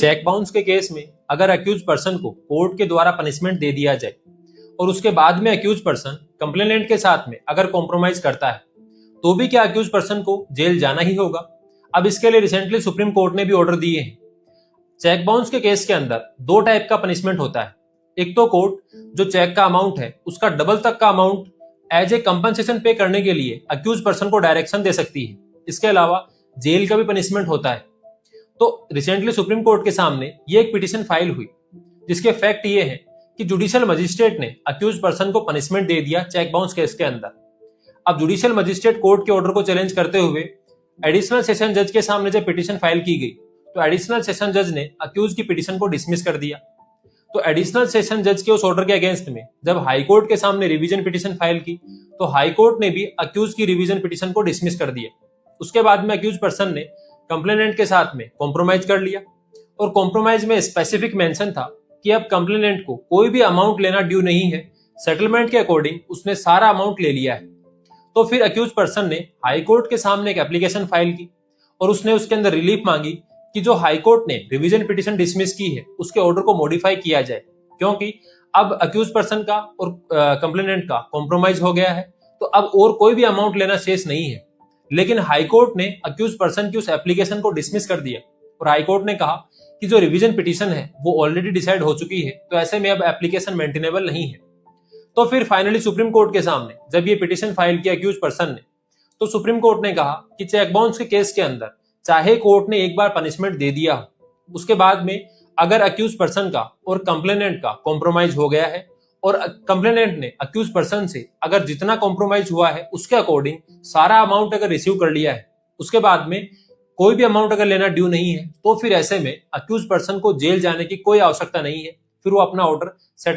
Cheque bounce के case में अगर अक्यूज पर्सन को कोर्ट के द्वारा पनिशमेंट दे दिया जाए और उसके बाद में अक्यूज पर्सन कंप्लेनेंट के साथ में अगर कॉम्प्रोमाइज करता है तो भी क्या अक्यूज पर्सन को जेल जाना ही होगा। अब इसके लिए रिसेंटली सुप्रीम कोर्ट ने भी ऑर्डर दिए हैं। चेक बाउंस के केस के अंदर दो टाइप का पनिशमेंट होता है। एक तो कोर्ट जो चेक का अमाउंट है उसका डबल तक का अमाउंट एज ए कंपनसेशन पे करने के लिए अक्यूज पर्सन को डायरेक्शन दे सकती है। इसके अलावा जेल का भी पनिशमेंट होता है। तो रिसेंटली सुप्रीम कोर्ट के सामने ये एक पिटीशन फाइल हुई जिसके फैक्ट ये है कि जुडिशियल मजिस्ट्रेट ने अक्यूज पर्सन को पनिशमेंट दे दिया चेक बाउंस केस के अंदर। अब जुडिशियल मजिस्ट्रेट कोर्ट के ऑर्डर को चैलेंज करते हुए एडिशनल सेशन जज के सामने जब पिटीशन फाइल की गई तो एडिशनल सेशन जज ने अक्यूज की पिटीशन को डिसमिस कर दिया। तो एडिशनल सेशन जज के उस ऑर्डर के अगेंस्ट में जब हाई कोर्ट के सामने रिवीजन पिटीशन फाइल की तो हाई कोर्ट ने भी अक्यूज की रिवीजन पिटीशन को डिसमिस कर दिया। उसके बाद में अक्यूज पर्सन ने कंप्लेनेंट के साथ में कॉम्प्रोमाइज कर लिया और कॉम्प्रोमाइज में स्पेसिफिक मेंशन था कि अब कंप्लेनेंट को कोई भी अमाउंट लेना ड्यू नहीं है, सेटलमेंट के अकॉर्डिंग उसने सारा अमाउंट ले लिया है। तो फिर अक्यूज पर्सन ने हाई कोर्ट के सामने एक एप्लीकेशन फाइल की और उसने उसके अंदर रिलीफ मांगी कि जो हाई कोर्ट ने रिवीजन पिटीशन डिसमिस की है उसके ऑर्डर को मॉडिफाई किया जाए, क्योंकि अब अक्यूज पर्सन का और कंप्लेनेंट का कॉम्प्रोमाइज हो गया है तो अब और कोई भी अमाउंट लेना शेष नहीं है। लेकिन हाई कोर्ट ने अक्यूज पर्सन की उस एप्लीकेशन को डिसमिस कर दिया और हाई कोर्ट ने कहा कि जो रिवीजन पिटीशन है वो ऑलरेडी डिसाइड हो चुकी है, तो ऐसे में अब एप्लीकेशन मेंटेनेबल नहीं है। तो फिर फाइनली सुप्रीम कोर्ट के सामने जब ये पिटीशन फाइल किया अक्यूज पर्सन ने तो सुप्रीम कोर्ट ने कहा कि चेक बाउंस के केस के अंदर चाहे कोर्ट ने एक बार पनिशमेंट दे दिया हो, उसके बाद में अगर अक्यूज पर्सन का और कंप्लेनेंट का कॉम्प्रोमाइज हो गया है और कंप्लेनेंट ने अक्यूज पर्सन से अगर जितना कॉम्प्रोमाइज हुआ है उसके अकॉर्डिंग सारा अमाउंट अगर रिसीव कर लिया है, उसके बाद में कोई भी अमाउंट अगर लेना ड्यू नहीं है, तो फिर ऐसे में अक्यूज पर्सन को जेल जाने की कोई आवश्यकता नहीं है। फिर वो अपना ऑर्डर सेटिस्फाई